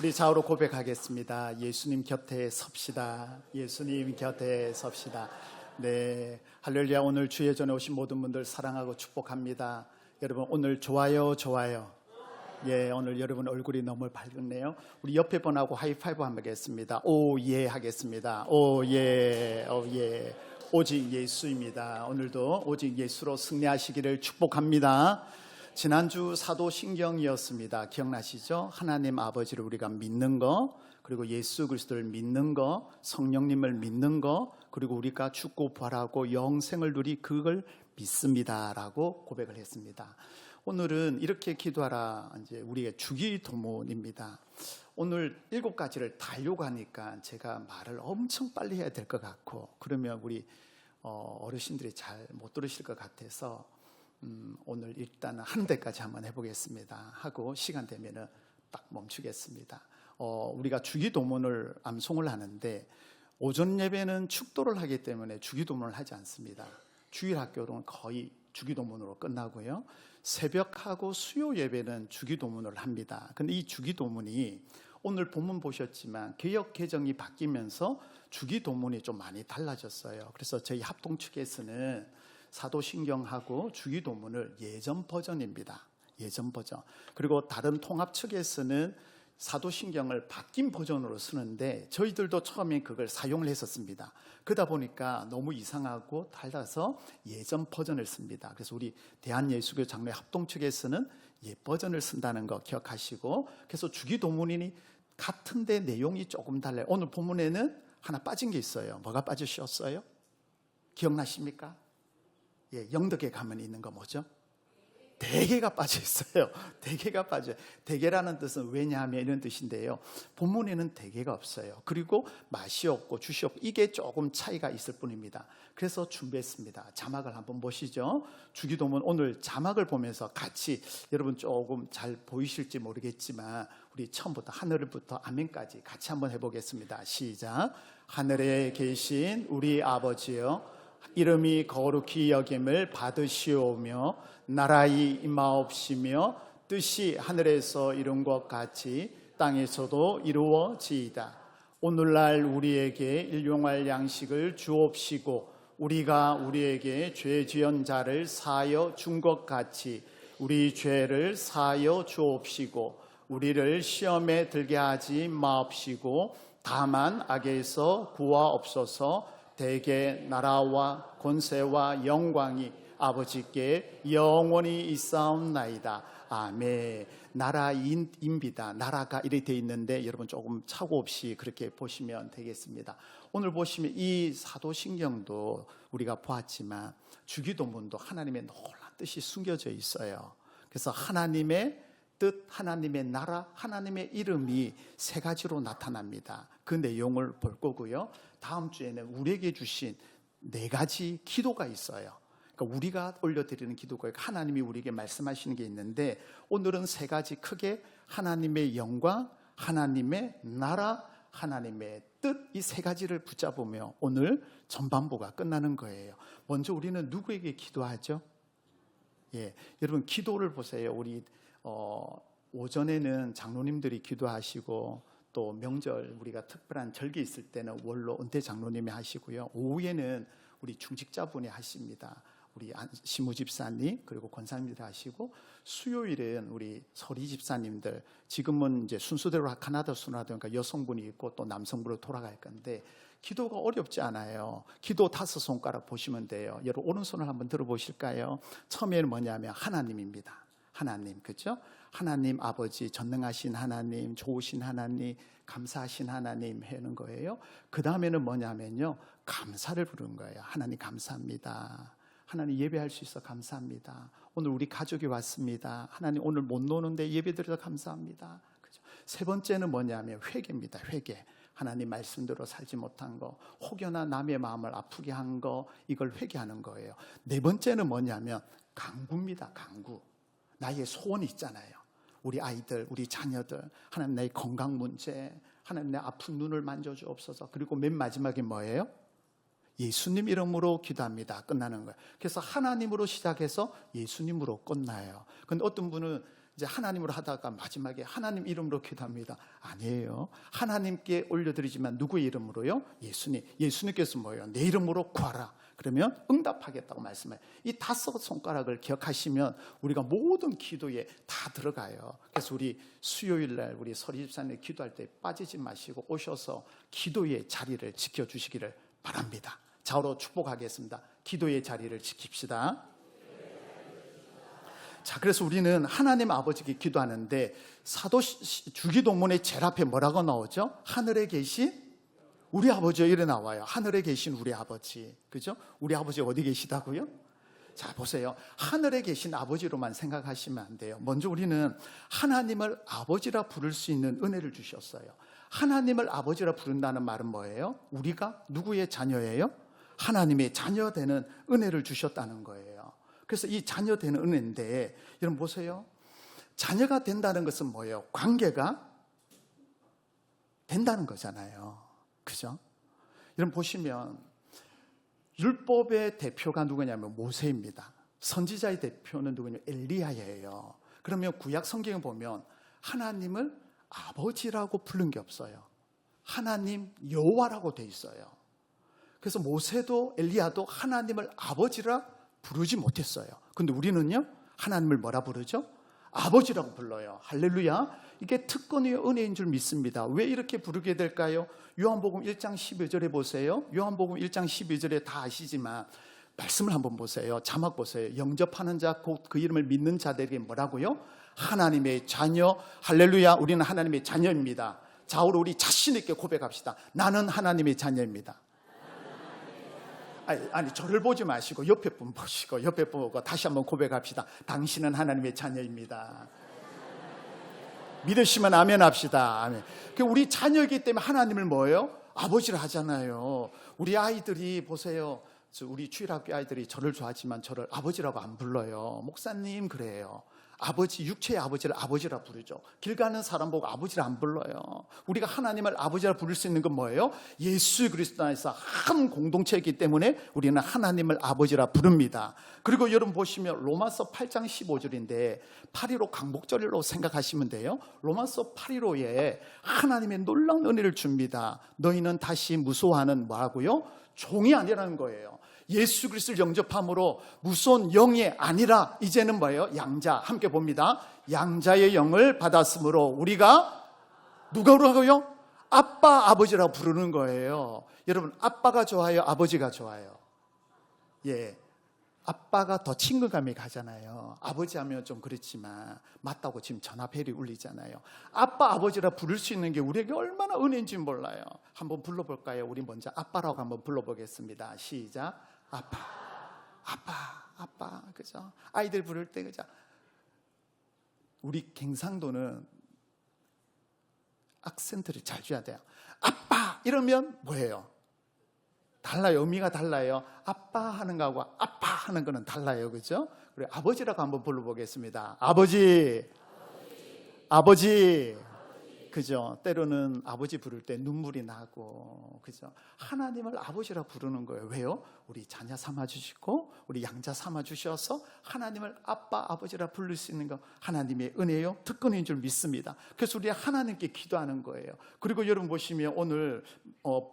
우리 좌우로 고백하겠습니다. 예수님 곁에 섭시다. 예수님 곁에 섭시다. 네, 할렐루야. 오늘 주의 전에 오신 모든 분들 사랑하고 축복합니다. 여러분 오늘 좋아요. 예, 오늘 여러분 얼굴이 너무 밝네요. 우리 옆에 분하고 하이파이브 한번 하겠습니다. 오예 하겠습니다. 오예, 오예. 오직 예수입니다. 오늘도 오직 예수로 승리하시기를 축복합니다. 지난주 사도신경이었습니다. 기억나시죠? 하나님 아버지를 우리가 믿는 거, 그리고 예수 그리스도를 믿는 거, 성령님을 믿는 거, 그리고 우리가 죽고 부활하고 영생을 누리 그걸 믿습니다라고 고백을 했습니다. 오늘은 이렇게 기도하라, 이제 우리의 주기도문입니다. 오늘 7가지를 다 하려고 하니까 제가 말을 엄청 빨리 해야 될 것 같고, 그러면 우리 어르신들이 잘 못 들으실 것 같아서 오늘 일단 한 대까지 한번 해보겠습니다. 하고 시간 되면은 딱 멈추겠습니다. 우리가 주기도문을 암송을 하는데 오전 예배는 축도를 하기 때문에 주기도문을 하지 않습니다. 주일학교는 거의 주기도문으로 끝나고요. 새벽하고 수요 예배는 주기도문을 합니다. 근데 이 주기도문이 오늘 본문 보셨지만 개역 개정이 바뀌면서 주기도문이 좀 많이 달라졌어요. 그래서 저희 합동 측에서는 사도신경하고 주기도문을 예전 버전입니다. 예전 버전. 그리고 다른 통합 측에서는 사도신경을 바뀐 버전으로 쓰는데 저희들도 처음에 그걸 사용을 했었습니다. 그러다 보니까 너무 이상하고 달라서 예전 버전을 씁니다. 그래서 우리 대한예수교 장로회 합동 측에서는 옛 버전을 쓴다는 거 기억하시고, 그래서 주기도문이 같은데 내용이 조금 달라요. 오늘 본문에는 하나 빠진 게 있어요. 뭐가 빠지셨어요? 기억나십니까? 예, 영덕에 가면 있는 거 뭐죠? 대개가 빠져 있어요. 대개가 빠져요. 대개라는 뜻은 왜냐하면 이런 뜻인데요. 본문에는 대개가 없어요. 그리고 맛이 없고 주시 없고 이게 조금 차이가 있을 뿐입니다. 그래서 준비했습니다. 자막을 한번 보시죠. 주기도문 오늘 자막을 보면서 같이 여러분 조금 잘 보이실지 모르겠지만 우리 처음부터 하늘부터 아멘까지 같이 한번 해보겠습니다. 시작. 하늘에 계신 우리 아버지여, 이름이 거룩히 여김을 받으시오며 나라의 임하옵시며 뜻이 하늘에서 이룬 것 같이 땅에서도 이루어지이다. 오늘날 우리에게 일용할 양식을 주옵시고 우리가 우리에게 죄 지은 자를 사하여 준 것 같이 우리 죄를 사하여 주옵시고 우리를 시험에 들게 하지 마옵시고 다만 악에서 구하옵소서. 대개 나라와 권세와 영광이 아버지께 영원히 있사옵나이다. 아멘. 나라인비다. 나라가 이렇게 되어 있는데 여러분 조금 착오 없이 그렇게 보시면 되겠습니다. 오늘 보시면 이 사도신경도 우리가 보았지만 주기도문도 하나님의 놀라운 뜻이 숨겨져 있어요. 그래서 하나님의 뜻, 하나님의 나라, 하나님의 이름이 3가지로 나타납니다. 그 내용을 볼 거고요. 다음 주에는 우리에게 주신 4가지 기도가 있어요. 그러니까 우리가 올려드리는 기도가 있고 하나님이 우리에게 말씀하시는 게 있는데 오늘은 3가지 크게 하나님의 영광, 하나님의 나라, 하나님의 뜻, 이 3가지를 붙잡으며 오늘 전반부가 끝나는 거예요. 먼저 우리는 누구에게 기도하죠? 예, 여러분 기도를 보세요. 우리 오전에는 장로님들이 기도하시고 또 명절 우리가 특별한 절기 있을 때는 원로 은퇴 장로님이 하시고요. 오후에는 우리 중직자분이 하십니다. 우리 시무 집사님 그리고 권사님들 하시고 수요일은 우리 서리 집사님들, 지금은 이제 순서대로 카나다 순화되니까 여성분이 있고 또 남성분으로 돌아갈 건데 기도가 어렵지 않아요. 기도 5손가락 보시면 돼요. 여러분 오른손을 한번 들어보실까요? 처음에는 뭐냐면 하나님입니다. 하나님, 그죠? 하나님 아버지, 전능하신 하나님, 좋으신 하나님, 감사하신 하나님 하는 거예요. 그 다음에는 뭐냐면요, 감사를 부르는 거예요. 하나님 감사합니다. 하나님 예배할 수 있어 감사합니다. 오늘 우리 가족이 왔습니다. 하나님 오늘 못 노는데 예배 드려서 감사합니다. 그죠? 3번째는 뭐냐면 회개입니다. 회개. 하나님 말씀대로 살지 못한 거, 혹여나 남의 마음을 아프게 한 거, 이걸 회개하는 거예요. 4번째는 뭐냐면 강구입니다. 강구. 나의 소원이 있잖아요. 우리 아이들, 우리 자녀들, 하나님 나의 건강 문제, 하나님 내 아픈 눈을 만져주옵소서. 그리고 맨 마지막에 뭐예요? 예수님 이름으로 기도합니다. 끝나는 거예요. 그래서 하나님으로 시작해서 예수님으로 끝나요. 근데 어떤 분은 이제 하나님으로 하다가 마지막에 하나님 이름으로 기도합니다. 아니에요. 하나님께 올려드리지만 누구의 이름으로요? 예수님. 예수님께서 뭐예요? 내 이름으로 구하라. 그러면 응답하겠다고 말씀해요. 이 5 손가락을 기억하시면 우리가 모든 기도에 다 들어가요. 그래서 우리 수요일 날 우리 서리 집사님 기도할 때 빠지지 마시고 오셔서 기도의 자리를 지켜주시기를 바랍니다. 좌우로 축복하겠습니다. 기도의 자리를 지킵시다. 자, 그래서 우리는 하나님 아버지께 기도하는데 사도 주기도문의 제일 앞에 뭐라고 나오죠? 하늘에 계신 우리 아버지 이래 나와요. 하늘에 계신 우리 아버지. 그죠? 우리 아버지 어디 계시다고요? 자, 보세요. 하늘에 계신 아버지로만 생각하시면 안 돼요. 먼저 우리는 하나님을 아버지라 부를 수 있는 은혜를 주셨어요. 하나님을 아버지라 부른다는 말은 뭐예요? 우리가 누구의 자녀예요? 하나님의 자녀 되는 은혜를 주셨다는 거예요. 그래서 이 자녀 되는 은혜인데 여러분 보세요. 자녀가 된다는 것은 뭐예요? 관계가 된다는 거잖아요. 그죠? 여러분 보시면 율법의 대표가 누구냐면 모세입니다. 선지자의 대표는 누구냐면 엘리야예요. 그러면 구약 성경에 보면 하나님을 아버지라고 부른 게 없어요. 하나님 여호와라고 돼 있어요. 그래서 모세도 엘리야도 하나님을 아버지라 부르지 못했어요. 근데 우리는요, 하나님을 뭐라 부르죠? 아버지라고 불러요. 할렐루야. 이게 특권의 은혜인 줄 믿습니다. 왜 이렇게 부르게 될까요? 요한복음 1장 12절에 보세요. 요한복음 1장 12절에 다 아시지만 말씀을 한번 보세요. 자막 보세요. 영접하는 자, 곧 그 이름을 믿는 자들에게 뭐라고요? 하나님의 자녀. 할렐루야. 우리는 하나님의 자녀입니다. 좌우로 우리 자신 있게 고백합시다. 나는 하나님의 자녀입니다. 아니 저를 보지 마시고 옆에 분 보시고 옆에 분 보고 다시 한번 고백합시다. 당신은 하나님의 자녀입니다. 믿으시면 아멘 합시다. 아멘. 우리 자녀이기 때문에 하나님을 뭐예요? 아버지를 하잖아요. 우리 아이들이 보세요. 우리 주일학교 아이들이 저를 좋아하지만 저를 아버지라고 안 불러요. 목사님 그래요. 아버지, 육체의 아버지를 아버지라 부르죠. 길 가는 사람 보고 아버지를 안 불러요. 우리가 하나님을 아버지라 부를 수 있는 건 뭐예요? 예수 그리스도 안에서 한 공동체이기 때문에 우리는 하나님을 아버지라 부릅니다. 그리고 여러분 보시면 로마서 8장 15절인데 8.15 강복절로 생각하시면 돼요. 로마서 8.15에 하나님의 놀라운 은혜를 줍니다. 너희는 다시 무서워하는 뭐하고요? 종이 아니라는 거예요. 예수 그리스도를 영접함으로 무서운 영이 아니라 이제는 뭐예요? 양자. 함께 봅니다. 양자의 영을 받았으므로 우리가 누가로 하고요? 아빠, 아버지라고 부르는 거예요. 여러분, 아빠가 좋아요? 아버지가 좋아요? 예, 아빠가 더 친근감이 가잖아요. 아버지 하면 좀 그렇지만 맞다고 지금 전화벨이 울리잖아요. 아빠, 아버지라 부를 수 있는 게 우리에게 얼마나 은혜인지 몰라요. 한번 불러볼까요? 우리 먼저 아빠라고 한번 불러보겠습니다. 시작. 아빠, 아빠, 아빠, 그죠? 아이들 부를 때, 그죠? 우리 경상도는 악센트를 잘 줘야 돼요. 아빠! 이러면 뭐예요? 달라요. 의미가 달라요. 아빠 하는 거하고 아빠 하는 거는 달라요. 그죠? 그래, 아버지라고 한번 불러보겠습니다. 아버지, 아버지. 그죠? 때로는 아버지 부를 때 눈물이 나고, 그죠? 하나님을 아버지라 부르는 거예요. 왜요? 우리 자녀 삼아주시고, 우리 양자 삼아주셔서 하나님을 아빠, 아버지라 부를 수 있는 거 하나님의 은혜요, 특권인 줄 믿습니다. 그래서 우리 하나님께 기도하는 거예요. 그리고 여러분 보시면 오늘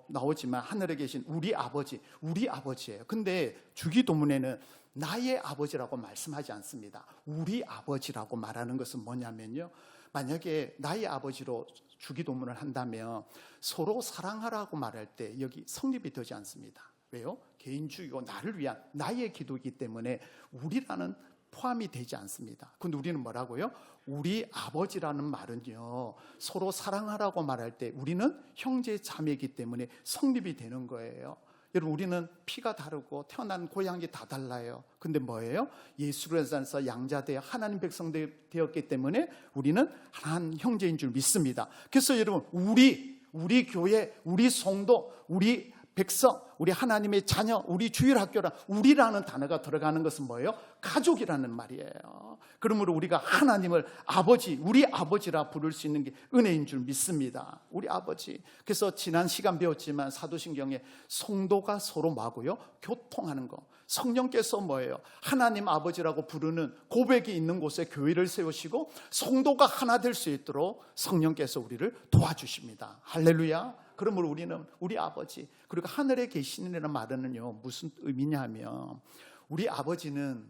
나오지만 하늘에 계신 우리 아버지예요. 근데 주기도문에는 나의 아버지라고 말씀하지 않습니다. 우리 아버지라고 말하는 것은 뭐냐면요, 만약에 나의 아버지로 주기도문을 한다면 서로 사랑하라고 말할 때 여기 성립이 되지 않습니다. 왜요? 개인주의고 나를 위한 나의 기도이기 때문에 우리라는 포함이 되지 않습니다. 근데 우리는 뭐라고요? 우리 아버지라는 말은요, 서로 사랑하라고 말할 때 우리는 형제 자매이기 때문에 성립이 되는 거예요. 여러분, 우리는 피가 다르고 태어난 고향이 다 달라요. 근데 뭐예요? 예수 그리스도에서 양자되어 하나님 백성 되었기 때문에 우리는 한 형제인 줄 믿습니다. 그래서 여러분, 우리 교회, 우리 성도, 우리 백성, 우리 하나님의 자녀, 우리 주일학교라 우리라는 단어가 들어가는 것은 뭐예요? 가족이라는 말이에요. 그러므로 우리가 하나님을 아버지, 우리 아버지라 부를 수 있는 게 은혜인 줄 믿습니다. 우리 아버지. 그래서 지난 시간 배웠지만 사도신경에 성도가 서로 뭐하고요? 교통하는 거. 성령께서 뭐예요? 하나님 아버지라고 부르는 고백이 있는 곳에 교회를 세우시고 성도가 하나 될 수 있도록 성령께서 우리를 도와주십니다. 할렐루야. 그러므로 우리는 우리 아버지, 그리고 하늘에 계시는이라는 말은요 무슨 의미냐 하면 우리 아버지는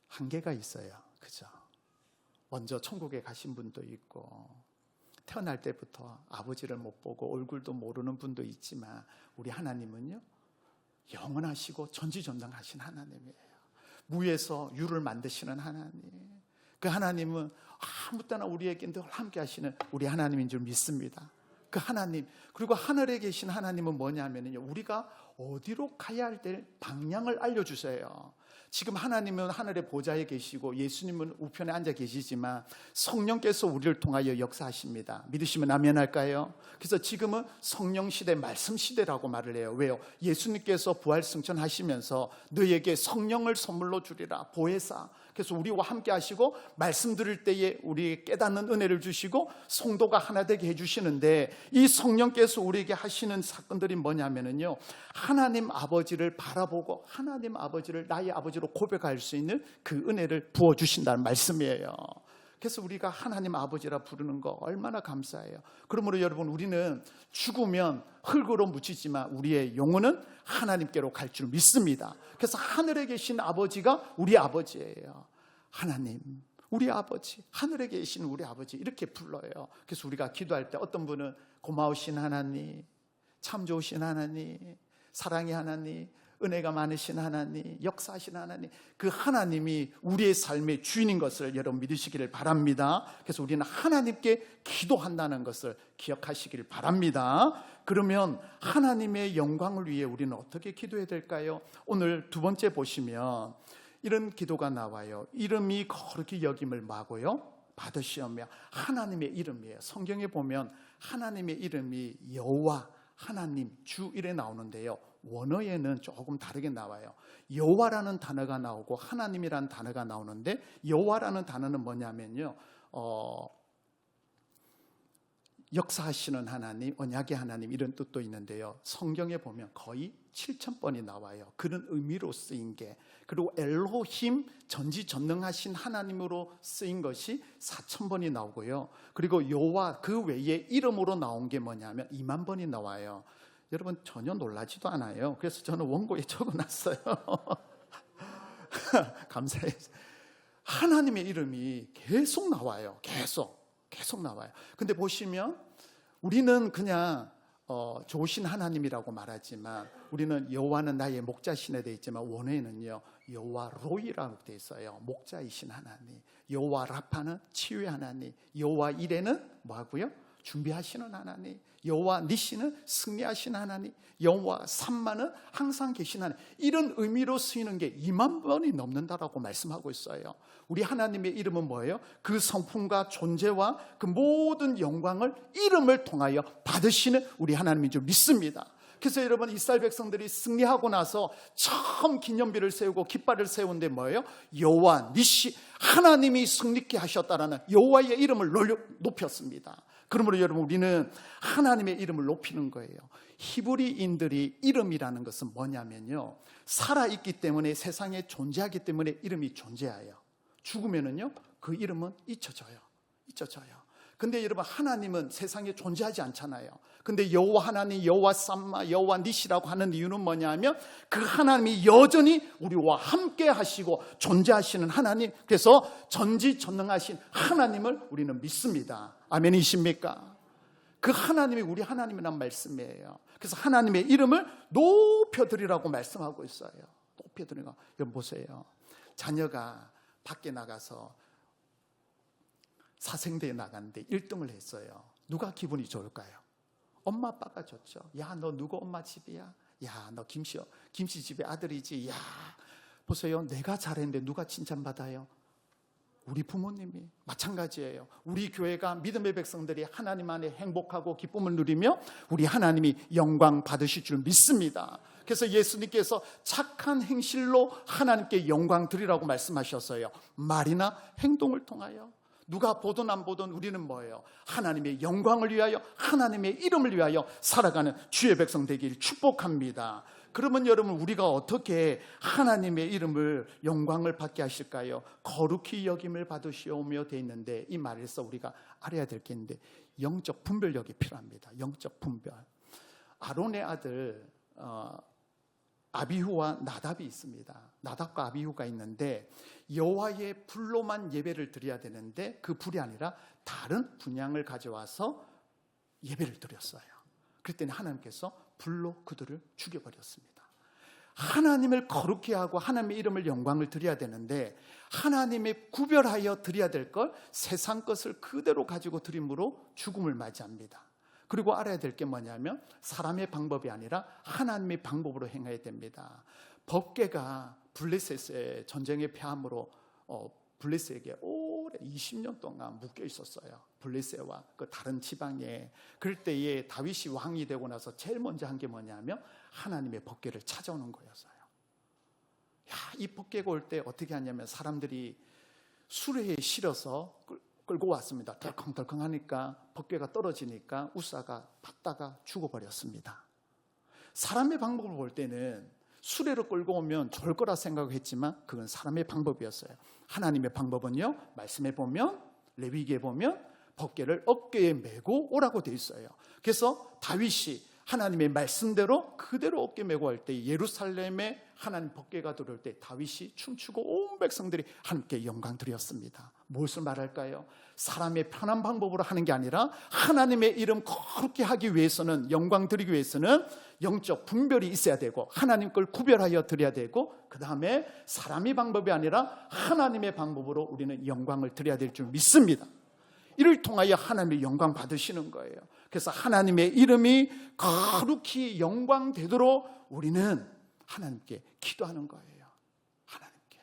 한계가 있어요. 그죠? 먼저 천국에 가신 분도 있고 태어날 때부터 아버지를 못 보고 얼굴도 모르는 분도 있지만 우리 하나님은요 영원하시고 전지전능하신 하나님이에요. 무에서 유를 만드시는 하나님. 그 하나님은 아무 때나 우리에게 늘 함께 하시는 우리 하나님인 줄 믿습니다. 그 하나님, 그리고 하늘에 계신 하나님은 뭐냐면요 우리가 어디로 가야 할 때 방향을 알려주세요. 지금 하나님은 하늘의 보좌에 계시고 예수님은 우편에 앉아 계시지만 성령께서 우리를 통하여 역사하십니다. 믿으시면 아멘 할까요? 그래서 지금은 성령 시대, 말씀 시대라고 말을 해요. 왜요? 예수님께서 부활 승천하시면서 너에게 성령을 선물로 주리라, 보혜사. 그래서 우리와 함께 하시고 말씀 들을 때에 우리 깨닫는 은혜를 주시고 성도가 하나 되게 해주시는데, 이 성령께서 우리에게 하시는 사건들이 뭐냐면요 하나님 아버지를 바라보고 하나님 아버지를 나의 아버지로 고백할 수 있는 그 은혜를 부어주신다는 말씀이에요. 그래서 우리가 하나님 아버지라 부르는 거 얼마나 감사해요. 그러므로 여러분, 우리는 죽으면 흙으로 묻히지만 우리의 영혼은 하나님께로 갈 줄 믿습니다. 그래서 하늘에 계신 아버지가 우리 아버지예요. 하나님, 우리 아버지, 하늘에 계신 우리 아버지, 이렇게 불러요. 그래서 우리가 기도할 때 어떤 분은 고마우신 하나님, 참 좋으신 하나님, 사랑의 하나님, 은혜가 많으신 하나님, 역사하신 하나님, 그 하나님이 우리의 삶의 주인인 것을 여러분 믿으시기를 바랍니다. 그래서 우리는 하나님께 기도한다는 것을 기억하시기를 바랍니다. 그러면 하나님의 영광을 위해 우리는 어떻게 기도해야 될까요? 오늘 두 번째 보시면 이런 기도가 나와요. 이름이 거룩히 여김을 마고요 받으시오며. 하나님의 이름이에요. 성경에 보면 하나님의 이름이 여호와, 하나님, 주 이래 나오는데요 원어에는 조금 다르게 나와요. 여호와라는 단어가 나오고 하나님이라는 단어가 나오는데, 여호와라는 단어는 뭐냐면요 역사하시는 하나님, 언약의 하나님, 이런 뜻도 있는데요 성경에 보면 거의 7,000번이 나와요. 그런 의미로 쓰인 게. 그리고 엘로힘, 전지전능하신 하나님으로 쓰인 것이 4,000번이 나오고요. 그리고 여호와 그 외에 이름으로 나온 게 뭐냐면 20,000번이 나와요. 여러분 전혀 놀라지도 않아요. 그래서 저는 원고에 적어놨어요. 감사해요. 하나님의 이름이 계속 나와요. 계속 나와요. 근데 보시면 우리는 그냥 좋으신 하나님이라고 말하지만, 우리는 여호와는 나의 목자시네 되어 있지만 원어에는요 여호와 로이라고 되어 있어요. 목자이신 하나님. 여호와 라파는 치유의 하나님. 여호와 이레는 뭐하고요? 준비하시는 하나님. 여호와 니시는 승리하신 하나님. 여호와 삼마는 항상 계신 하나님. 이런 의미로 쓰이는 게 20,000번이 넘는다라고 말씀하고 있어요. 우리 하나님의 이름은 뭐예요? 그 성품과 존재와 그 모든 영광을 이름을 통하여 받으시는 우리 하나님인 줄 믿습니다. 그래서 여러분, 이스라엘 백성들이 승리하고 나서 처음 기념비를 세우고 깃발을 세운데 뭐예요? 여호와 니시, 하나님이 승리케 하셨다라는 여호와의 이름을 높였습니다. 그러므로 여러분, 우리는 하나님의 이름을 높이는 거예요. 히브리인들이 이름이라는 것은 뭐냐면요 살아있기 때문에, 세상에 존재하기 때문에 이름이 존재해요. 죽으면은요 그 이름은 잊혀져요. 근데 여러분, 하나님은 세상에 존재하지 않잖아요. 근데 여호와 하나님, 여호와 삼마, 여호와 니시라고 하는 이유는 뭐냐면 그 하나님이 여전히 우리와 함께 하시고 존재하시는 하나님, 그래서 전지전능하신 하나님을 우리는 믿습니다. 아멘이십니까? 그 하나님이 우리 하나님이란 말씀이에요. 그래서 하나님의 이름을 높여드리라고 말씀하고 있어요. 높여드리라고. 여러분 보세요. 자녀가 밖에 나가서 사생대에 나갔는데 1등을 했어요. 누가 기분이 좋을까요? 엄마 아빠가 좋죠. 야, 너 누구 엄마 집이야? 야, 너 김씨 집의 아들이지. 야, 보세요. 내가 잘했는데 누가 칭찬받아요? 우리 부모님이 마찬가지예요. 우리 교회가 믿음의 백성들이 하나님 안에 행복하고 기쁨을 누리며 우리 하나님이 영광 받으실 줄 믿습니다. 그래서 예수님께서 착한 행실로 하나님께 영광 드리라고 말씀하셨어요. 말이나 행동을 통하여. 누가 보든 안 보든 우리는 뭐예요? 하나님의 영광을 위하여, 하나님의 이름을 위하여 살아가는 주의 백성 되길 축복합니다. 그러면 여러분, 우리가 어떻게 하나님의 이름을 영광을 받게 하실까요? 거룩히 여김을 받으시오며 돼 있는데, 이 말에서 우리가 알아야 될 게 있는데 영적 분별력이 필요합니다. 영적 분별. 아론의 아들 아비후와 나답이 있습니다. 나답과 아비후가 있는데 여호와의 불로만 예배를 드려야 되는데 그 불이 아니라 다른 분향을 가져와서 예배를 드렸어요. 그랬더니 하나님께서 불로 그들을 죽여버렸습니다. 하나님을 거룩히 하고 하나님의 이름을 영광을 드려야 되는데 하나님의 구별하여 드려야 될 걸 세상 것을 그대로 가지고 드림으로 죽음을 맞이합니다. 그리고 알아야 될 게 뭐냐면 사람의 방법이 아니라 하나님의 방법으로 행해야 됩니다. 법궤가 블레셋의 전쟁의 패함으로 블레셋에게 오래 20년 동안 묶여 있었어요. 블레셋과 그 다른 지방에. 그럴 때에 다윗이 왕이 되고 나서 제일 먼저 한 게 뭐냐면 하나님의 법궤를 찾아오는 거였어요. 이 법궤가 올 때 어떻게 하냐면 사람들이 수레에 실어서 끌고 왔습니다. 덜컹덜컹 하니까 법궤가 떨어지니까 우사가 받다가 죽어버렸습니다. 사람의 방법을 볼 때는 수레로 끌고 오면 좋을 거라 생각했지만 그건 사람의 방법이었어요. 하나님의 방법은요, 말씀에 보면, 레위기에 보면 법궤를 어깨에 메고 오라고 되어 있어요. 그래서 다윗이 하나님의 말씀대로 그대로 어깨 메고 할 때 예루살렘에 하나님 법궤가 들어올 때 다윗이 춤추고 온 백성들이 하나님께 영광 드렸습니다. 무엇을 말할까요? 사람의 편한 방법으로 하는 게 아니라 하나님의 이름 거룩히 하기 위해서는, 영광 드리기 위해서는 영적 분별이 있어야 되고 하나님 걸 구별하여 드려야 되고, 그 다음에 사람의 방법이 아니라 하나님의 방법으로 우리는 영광을 드려야 될 줄 믿습니다. 이를 통하여 하나님의 영광 받으시는 거예요. 그래서 하나님의 이름이 거룩히 영광되도록 우리는 하나님께 기도하는 거예요. 하나님께.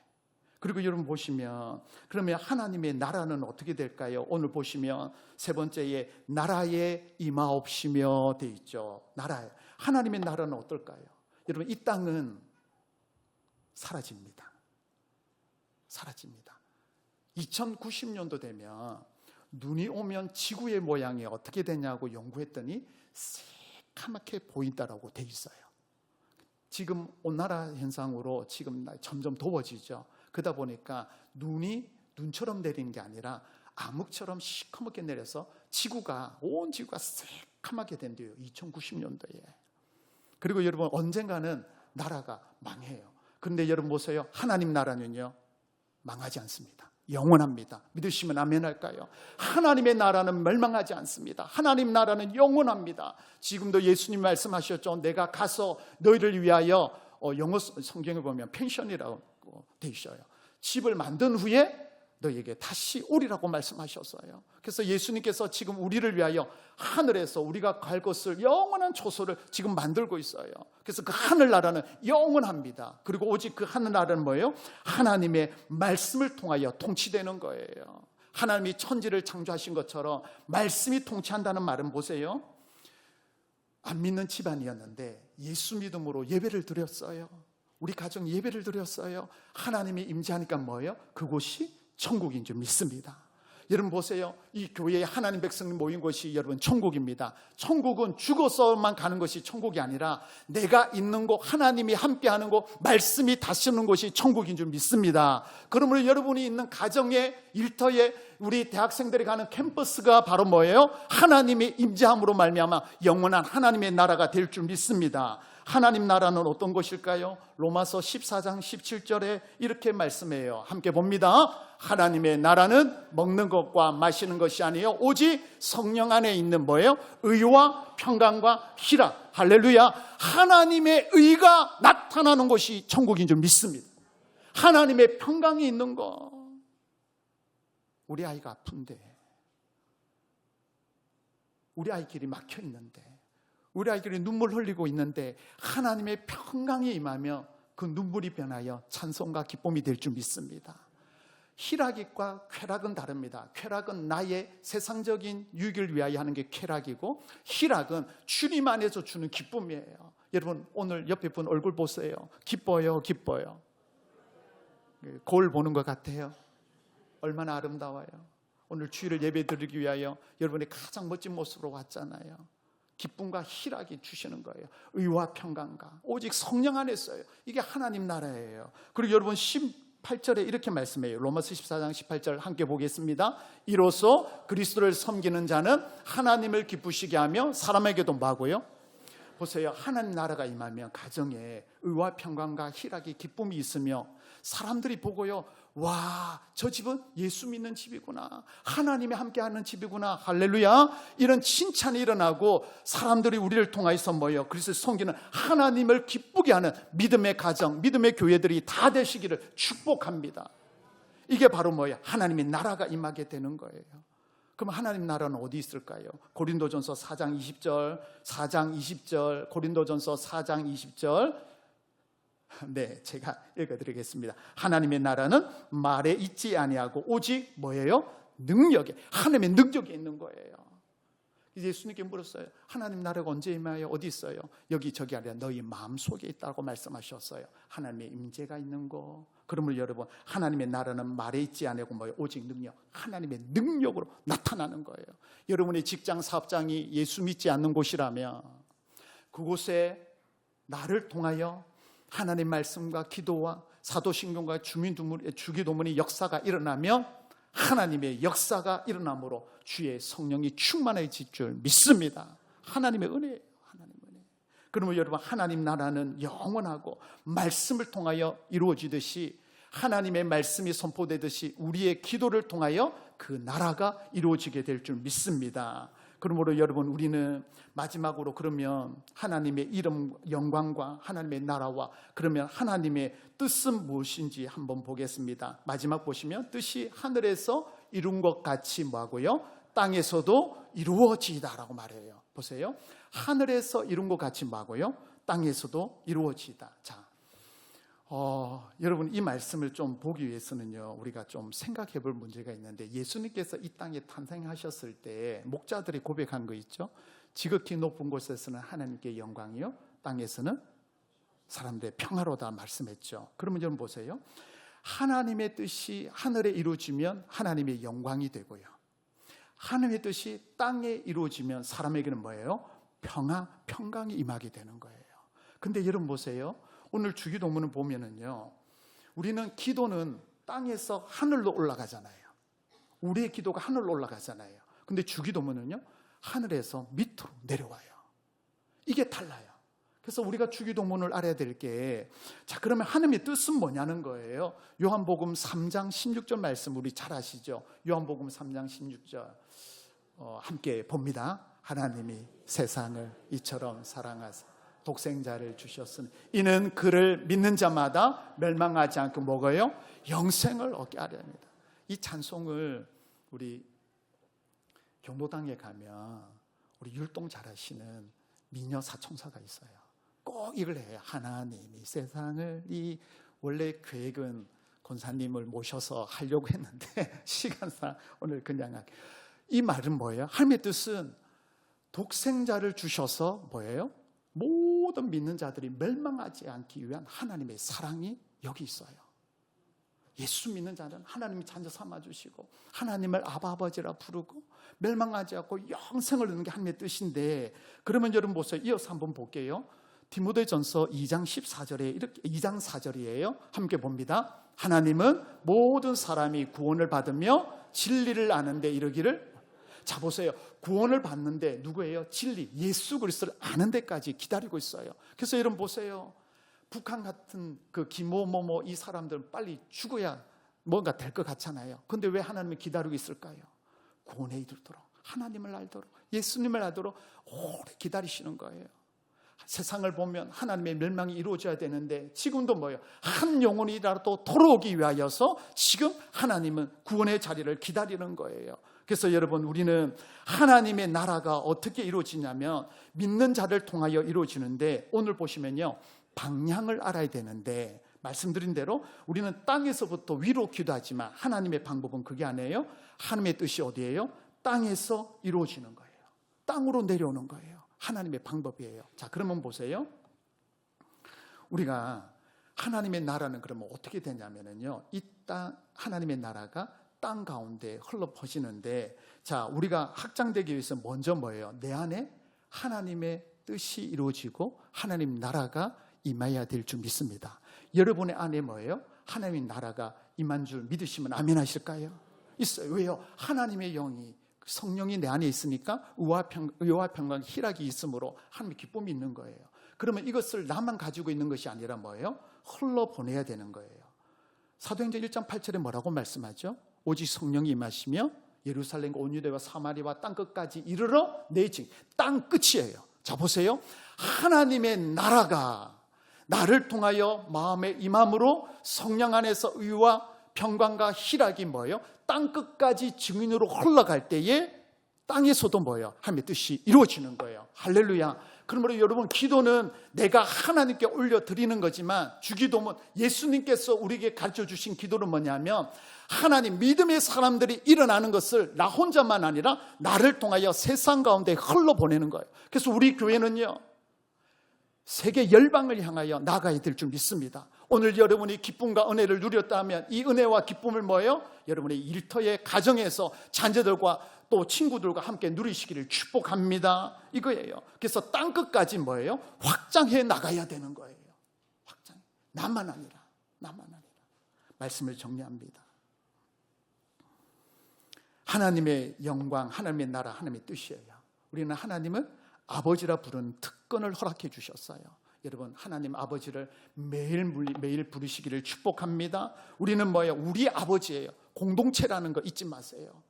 그리고 여러분 보시면, 그러면 하나님의 나라는 어떻게 될까요? 오늘 보시면 세 번째에 나라에 임하옵시며 돼 있죠. 나라에. 하나님의 나라는 어떨까요? 여러분, 이 땅은 사라집니다. 사라집니다. 2090년도 되면 눈이 오면 지구의 모양이 어떻게 되냐고 연구했더니 새까맣게 보인다라고 돼 있어요. 지금 온난화 현상으로 지금 점점 더워지죠. 그러다 보니까 눈이 눈처럼 내리는 게 아니라 암흑처럼 시커멓게 내려서 온 지구가 새까맣게 된대요. 2090년도에. 그리고 여러분, 언젠가는 나라가 망해요. 그런데 여러분 보세요. 하나님 나라는요, 망하지 않습니다. 영원합니다. 믿으시면 아멘 할까요? 하나님의 나라는 멸망하지 않습니다. 하나님 나라는 영원합니다. 지금도 예수님 말씀하셨죠. 내가 가서 너희를 위하여, 영어 성경에 보면 펜션이라고 되어 있어요. 집을 만든 후에 너희에게 다시 오리라고 말씀하셨어요. 그래서 예수님께서 지금 우리를 위하여 하늘에서 우리가 갈 것을, 영원한 초소를 지금 만들고 있어요. 그래서 그 하늘나라는 영원합니다. 그리고 오직 그 하늘나라는 뭐예요? 하나님의 말씀을 통하여 통치되는 거예요. 하나님이 천지를 창조하신 것처럼 말씀이 통치한다는 말은 보세요. 안 믿는 집안이었는데 예수 믿음으로 예배를 드렸어요. 우리 가정 예배를 드렸어요. 하나님이 임재하니까 뭐예요? 그곳이 천국인 줄 믿습니다. 여러분 보세요. 이 교회에 하나님 백성이 모인 곳이 여러분 천국입니다. 천국은 죽어서만 가는 것이 천국이 아니라 내가 있는 곳, 하나님이 함께하는 곳, 말씀이 다스리는 곳이 천국인 줄 믿습니다. 그러므로 여러분이 있는 가정에, 일터에, 우리 대학생들이 가는 캠퍼스가 바로 뭐예요? 하나님의 임재함으로 말미암아 영원한 하나님의 나라가 될 줄 믿습니다. 하나님 나라는 어떤 것일까요? 로마서 14장 17절에 이렇게 말씀해요. 함께 봅니다. 하나님의 나라는 먹는 것과 마시는 것이 아니에요. 오직 성령 안에 있는 뭐예요? 의와 평강과 희락. 할렐루야. 하나님의 의가 나타나는 것이 천국인 줄 믿습니다. 하나님의 평강이 있는 것. 우리 아이가 아픈데, 우리 아이끼리 막혀 있는데, 우리 아이들이 눈물 흘리고 있는데 하나님의 평강이 임하며 그 눈물이 변하여 찬송과 기쁨이 될 줄 믿습니다. 희락과 쾌락은 다릅니다. 쾌락은 나의 세상적인 유익을 위하여 하는 게 쾌락이고, 희락은 주님 안에서 주는 기쁨이에요. 여러분, 오늘 옆에 분 얼굴 보세요. 기뻐요, 기뻐요? 거울 보는 것 같아요. 얼마나 아름다워요. 오늘 주일을 예배 드리기 위하여 여러분의 가장 멋진 모습으로 왔잖아요. 기쁨과 희락이 주시는 거예요. 의와 평강과 오직 성령 안에서요. 이게 하나님 나라예요. 그리고 여러분 18절에 이렇게 말씀해요. 로마서 14장 18절 함께 보겠습니다. 이로써 그리스도를 섬기는 자는 하나님을 기쁘시게 하며 사람에게도 뭐하고요? 보세요. 하나님 나라가 임하면 가정에 의와 평강과 희락이 기쁨이 있으며 사람들이 보고요, 와, 저 집은 예수 믿는 집이구나, 하나님이 함께하는 집이구나, 할렐루야, 이런 칭찬이 일어나고 사람들이 우리를 통하여서 뭐예요? 그리스도를 섬기는 하나님을 기쁘게 하는 믿음의 가정, 믿음의 교회들이 다 되시기를 축복합니다. 이게 바로 뭐예요? 하나님의 나라가 임하게 되는 거예요. 그럼 하나님 나라는 어디 있을까요? 고린도전서 4장 20절, 고린도전서 4장 20절. 네, 제가 읽어드리겠습니다. 하나님의 나라는 말에 있지 아니하고 오직 뭐예요? 능력에, 하나님의 능력이 있는 거예요. 예수님께 물었어요. 하나님 나라가 언제 임하여? 어디 있어요? 여기 저기 아니라 너희 마음속에 있다고 말씀하셨어요. 하나님의 임재가 있는 거. 그러면 여러분, 하나님의 나라는 말에 있지 아니하고 뭐예요? 오직 능력, 하나님의 능력으로 나타나는 거예요. 여러분의 직장 사업장이 예수 믿지 않는 곳이라면 그곳에 나를 통하여 하나님 말씀과 기도와 사도신경과 주기도문의 역사가 일어나면 하나님의 역사가 일어나므로 주의 성령이 충만해질 줄 믿습니다. 하나님의 은혜예요. 하나님의 은혜. 그러면 여러분, 하나님 나라는 영원하고 말씀을 통하여 이루어지듯이, 하나님의 말씀이 선포되듯이 우리의 기도를 통하여 그 나라가 이루어지게 될 줄 믿습니다. 그러므로 여러분, 우리는 마지막으로 그러면 하나님의 이름 영광과 하나님의 나라와 그러면 하나님의 뜻은 무엇인지 한번 보겠습니다. 마지막 보시면 뜻이 하늘에서 이룬 것 같이 뭐하고요? 땅에서도 이루어지다라고 말해요. 보세요. 하늘에서 이룬 것 같이 뭐하고요? 땅에서도 이루어지다. 자, 여러분, 이 말씀을 좀 보기 위해서는요, 우리가 좀 생각해 볼 문제가 있는데, 예수님께서 이 땅에 탄생하셨을 때 목자들이 고백한 거 있죠? 지극히 높은 곳에서는 하나님께 영광이요, 땅에서는 사람들의 평화로다 말씀했죠. 그러면 여러분 보세요. 하나님의 뜻이 하늘에 이루어지면 하나님의 영광이 되고요, 하나님의 뜻이 땅에 이루어지면 사람에게는 뭐예요? 평강이 임하게 되는 거예요. 근데 여러분 보세요. 오늘 주기도문을 보면은요, 우리는 기도는 땅에서 하늘로 올라가잖아요. 우리의 기도가 하늘로 올라가잖아요. 근데 주기도문은요, 하늘에서 밑으로 내려와요. 이게 달라요. 그래서 우리가 주기도문을 알아야 될 게, 자, 그러면 하나님의 뜻은 뭐냐는 거예요. 요한복음 3장 16절 말씀 우리 잘 아시죠? 요한복음 3장 16절 함께 봅니다. 하나님이 세상을 이처럼 사랑하사 독생자를 주셨으니 이는 그를 믿는 자마다 멸망하지 않고 먹어요? 영생을 얻게 하려 합니다. 이 찬송을 우리 경로당에 가면 우리 율동 잘하시는 미녀 사총사가 있어요. 꼭 이걸 해요. 하나님이 세상을, 이 원래 계획은 권사님을 모셔서 하려고 했는데 시간상 오늘 그냥 할게요. 이 말은 뭐예요? 하나님의 뜻은 독생자를 주셔서 뭐예요? 모든 믿는 자들이 멸망하지 않기 위한 하나님의 사랑이 여기 있어요. 예수 믿는 자는 하나님이 자녀 삼아주시고 하나님을 아버지라 부르고 멸망하지 않고 영생을 얻는 게 하나님의 뜻인데, 그러면 여러분 보세요. 이어서 한번 볼게요. 디모데전서 2장 14절에 이렇게 2장 4절이에요. 함께 봅니다. 하나님은 모든 사람이 구원을 받으며 진리를 아는데 이르기를. 자, 보세요. 구원을 받는데 누구예요? 진리, 예수 그리스도를 아는 데까지 기다리고 있어요. 그래서 여러분 보세요. 북한 같은 그 김某某某 이 사람들은 빨리 죽어야 뭔가 될 것 같잖아요. 근데 왜 하나님이 기다리고 있을까요? 구원에 이르도록, 하나님을 알도록, 예수님을 알도록 오래 기다리시는 거예요. 세상을 보면 하나님의 멸망이 이루어져야 되는데 지금도 뭐예요? 한 영혼이라도 돌아오기 위하여서 지금 하나님은 구원의 자리를 기다리는 거예요. 그래서 여러분, 우리는 하나님의 나라가 어떻게 이루어지냐면 믿는 자를 통하여 이루어지는데, 오늘 보시면요, 방향을 알아야 되는데 말씀드린 대로 우리는 땅에서부터 위로 기도하지만 하나님의 방법은 그게 아니에요. 하나님의 뜻이 어디예요? 땅에서 이루어지는 거예요. 땅으로 내려오는 거예요. 하나님의 방법이에요. 자, 그러면 보세요. 우리가 하나님의 나라는 그러면 어떻게 되냐면요, 이 땅, 하나님의 나라가 땅 가운데 흘러 퍼지는데, 자, 우리가 확장되기 위해서 먼저 뭐예요? 내 안에 하나님의 뜻이 이루어지고 하나님 나라가 임해야 될 줄 믿습니다. 여러분의 안에 뭐예요? 하나님의 나라가 임한 줄 믿으시면 아멘 하실까요? 있어요. 왜요? 하나님의 영이, 성령이 내 안에 있으니까 의와 평강, 희락이 있으므로 하나님의 기쁨이 있는 거예요. 그러면 이것을 나만 가지고 있는 것이 아니라 뭐예요? 흘러보내야 되는 거예요. 사도행전 1장 8절에 뭐라고 말씀하죠? 오직 성령이 임하시며 예루살렘과 온 유대와 사마리아와 땅끝까지 이르러 내지, 땅 끝이에요. 자, 보세요. 하나님의 나라가 나를 통하여 마음에 임함으로 성령 안에서 의와 평강과 희락이 뭐예요? 땅끝까지 증인으로 흘러갈 때에 땅에서도 뭐예요? 하나님의 뜻이 이루어지는 거예요. 할렐루야. 그러므로 여러분, 기도는 내가 하나님께 올려드리는 거지만, 주기도문, 예수님께서 우리에게 가르쳐 주신 기도는 뭐냐면, 하나님, 믿음의 사람들이 일어나는 것을 나 혼자만 아니라 나를 통하여 세상 가운데 흘러보내는 거예요. 그래서 우리 교회는요, 세계 열방을 향하여 나가야 될 줄 믿습니다. 오늘 여러분이 기쁨과 은혜를 누렸다면 이 은혜와 기쁨을 뭐예요? 여러분의 일터의 가정에서 자녀들과 또 친구들과 함께 누리시기를 축복합니다. 이거예요. 그래서 땅끝까지 뭐예요? 확장해 나가야 되는 거예요. 확장. 나만 아니라. 말씀을 정리합니다. 하나님의 영광, 하나님의 나라, 하나님의 뜻이에요. 우리는 하나님을 아버지라 부르는 특권을 허락해 주셨어요. 여러분, 하나님 아버지를 매일 부르시기를 축복합니다. 우리는 뭐예요? 우리 아버지예요. 공동체라는 거 잊지 마세요.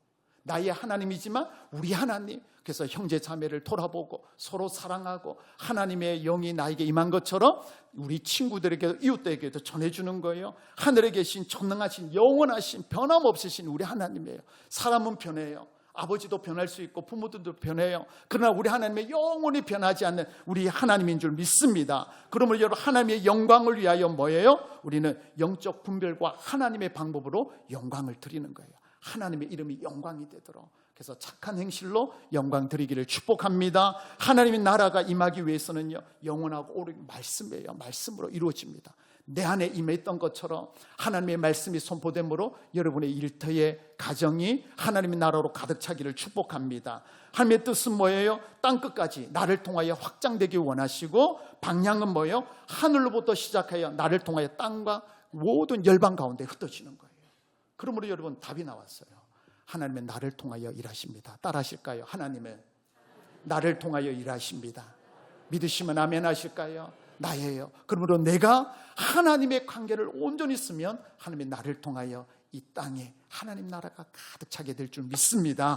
나의 하나님이지만 우리 하나님. 그래서 형제 자매를 돌아보고 서로 사랑하고 하나님의 영이 나에게 임한 것처럼 우리 친구들에게도 이웃들에게도 전해주는 거예요. 하늘에 계신 전능하신 영원하신 변함없으신 우리 하나님이에요. 사람은 변해요. 아버지도 변할 수 있고 부모들도 변해요. 그러나 우리 하나님의 영원히 변하지 않는 우리 하나님인 줄 믿습니다. 그러므로 여러분, 하나님의 영광을 위하여 뭐예요? 우리는 영적 분별과 하나님의 방법으로 영광을 드리는 거예요. 하나님의 이름이 영광이 되도록. 그래서 착한 행실로 영광 드리기를 축복합니다. 하나님의 나라가 임하기 위해서는요, 영원하고 오랜 말씀이에요. 말씀으로 이루어집니다. 내 안에 임했던 것처럼 하나님의 말씀이 선포됨으로 여러분의 일터의 가정이 하나님의 나라로 가득 차기를 축복합니다. 하나님의 뜻은 뭐예요? 땅끝까지 나를 통하여 확장되기 원하시고, 방향은 뭐예요? 하늘로부터 시작하여 나를 통하여 땅과 모든 열방 가운데 흩어지는 거예요. 그러므로 여러분, 답이 나왔어요. 하나님은 나를 통하여 일하십니다. 따라하실까요? 하나님은 나를 통하여 일하십니다. 믿으시면 아멘 하실까요? 나예요. 그러므로 내가 하나님의 관계를 온전히 쓰면 하나님의 나를 통하여 이 땅에 하나님 나라가 가득 차게 될 줄 믿습니다.